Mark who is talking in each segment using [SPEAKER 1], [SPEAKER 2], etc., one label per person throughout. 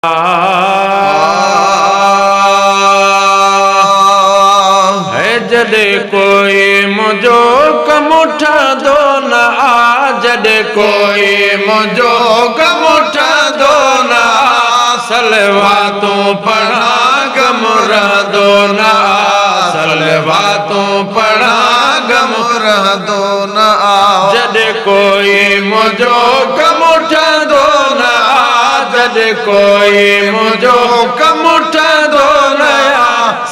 [SPEAKER 1] है जॾे कोई मुझो कम उठंदो न आ, जॾे कोई मुझो कम उठंदो न आ, सलवातूं पढ़ा गम रहंदो न आ, सलवातूं पढ़ा गम रहंदो न आ, जॾे कोई मुझो कम उठंदो न आ, जॾे कोई मुझो कम उठंदो न आ,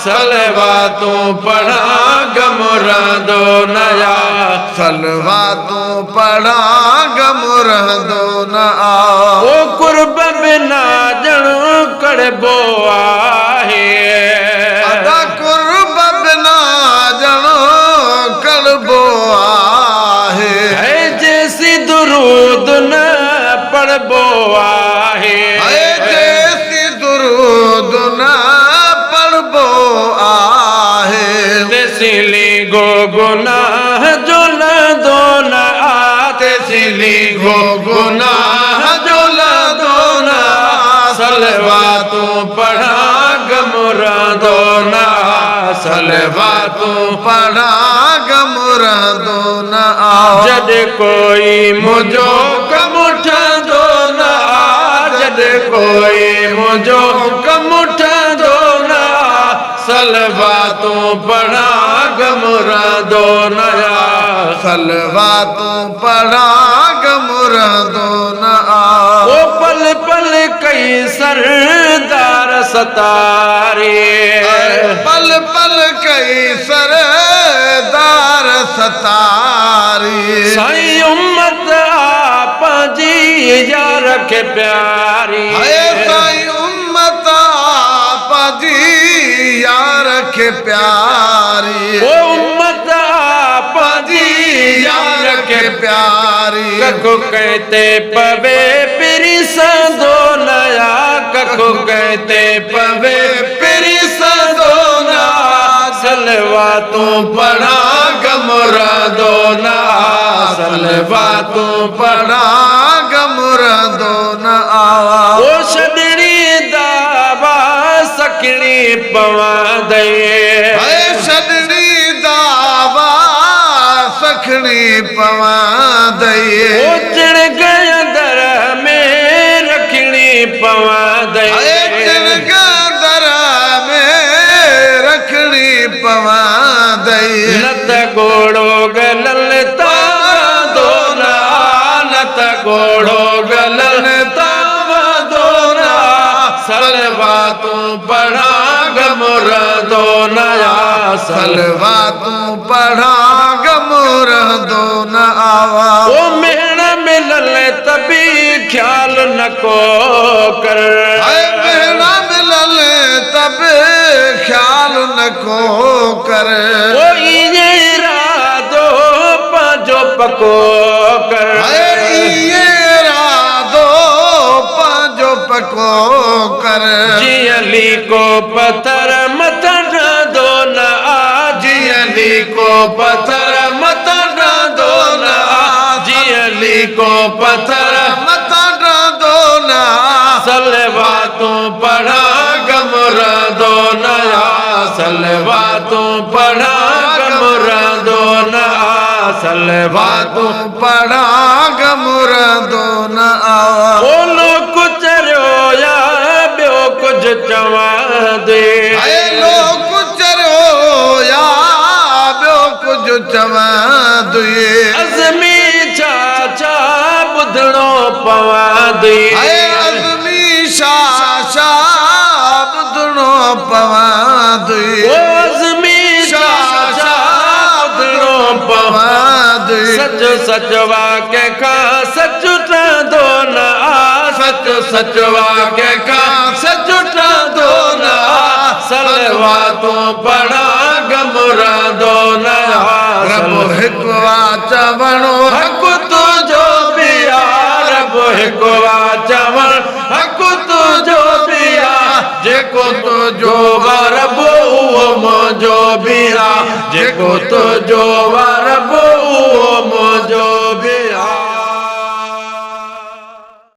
[SPEAKER 1] सलवातूं पढ़ा गम रहंदो न आ,
[SPEAKER 2] सलवातूं पढ़ा गम रहंदो न आ।
[SPEAKER 1] ओ कुर्ब बिना ॼण कड़बो आहे,
[SPEAKER 2] अदा कुर्ब बिना ॼण कड़बो आहे,
[SPEAKER 1] है जेसी दुरूद न पढ़बो आहे,
[SPEAKER 2] जेसी दुरूद न पढ़बो आहे,
[SPEAKER 1] तेसिली गो गुनाह जुलंदो न आ, तेसिली गो गुनाह जुलंदो न आ, सलवातूं पढ़ा गम रहंदो न आ, सलवातूं
[SPEAKER 2] पढ़ा गम रहंदो न आ।
[SPEAKER 1] जॾे कोई मुझो कम उठंदो न आ, जॾे कोई मुझो कम उठंदो न आ, सलवातूं पढ़ा गम रहंदो न आ,
[SPEAKER 2] सलवातूं पढ़ा गम रहंदो न आ।
[SPEAKER 1] ओ पल पल कई सरदार सतारे,
[SPEAKER 2] पल पल कई सरदार सतारी,
[SPEAKER 1] साईं उम्मत आप जी यार के प्यारी,
[SPEAKER 2] साईं उम्मत आप जी यार के प्यारी,
[SPEAKER 1] ओ उम्मत आप जी यार के
[SPEAKER 2] प्यारी,
[SPEAKER 1] कखो कहते पवे पिरी संदो नया, कखो कहते पवे पिरी संदो ना, सलवातूं पढ़ा गम रहंदो न आ, सलवातूं पढ़ा
[SPEAKER 2] गम रहंदो न आ।
[SPEAKER 1] ओ छॾणी दावा सखणी पवंदे,
[SPEAKER 2] छॾणी दावा सखणी पवंदे,
[SPEAKER 1] ओ चिण गंदर में रखणी पवंदे,
[SPEAKER 2] दर में रखणी पवंदे,
[SPEAKER 1] न त घोड़ो गलल तावंदो न आ, न त घोड़ो गलल तावंदो न आ, सलवातूं पढ़ा गम रहंदो न आ,
[SPEAKER 2] सलवातूं पढ़ा गम रहंदो न आवा।
[SPEAKER 1] ओ मेण मिलल त बि ख्याल न को कर,
[SPEAKER 2] मेरा मिलल तब ख्याल न को कर,
[SPEAKER 1] ओ इहे इरादो पंहिंजो पको कर,
[SPEAKER 2] ये रादो पंहिंजो पको कर,
[SPEAKER 1] जीअं लीको पत्थर मथ रहंदो न आ, जीअं लीको पत्थर मथ रहंदो न आ, जीअं लीको पत्थर
[SPEAKER 2] मत रहंदो न आ।
[SPEAKER 1] सलवातूं पढ़ा गम रहंदो न आ, सलवातूं पढ़ा गम रहंदो न आ, सलवातूं
[SPEAKER 2] पढ़ा गम रहंदो न आ।
[SPEAKER 1] ओ लोक चरियो या ॿियो कुझु चवंदे,
[SPEAKER 2] लोक चरियो या ॿियो कुझु चवंदुए,
[SPEAKER 1] अज़मी छा छा ॿुधणो पवंदे,
[SPEAKER 2] अज़मी छा छा ॿुधणो पवंदुए,
[SPEAKER 1] ओ अज़मी छा छा ॿुधणो पवंदे, सच सच वाके खां सच ठहंदो न आ, सच सच वाके खां सच ठहंदो न आ, सलवातूं पढ़ा गम रहंदो न आ,
[SPEAKER 2] रब हिकु आ चवणो
[SPEAKER 1] हक़ तुंहिंजो बि आ, रब हिकु आ चवण हक़ तुंहिंजो बि आ, जेको तुंहिंजो रब उहो मुंहिंजो बि आ, जेको तुंहिंजो रब उहो मुंहिंजो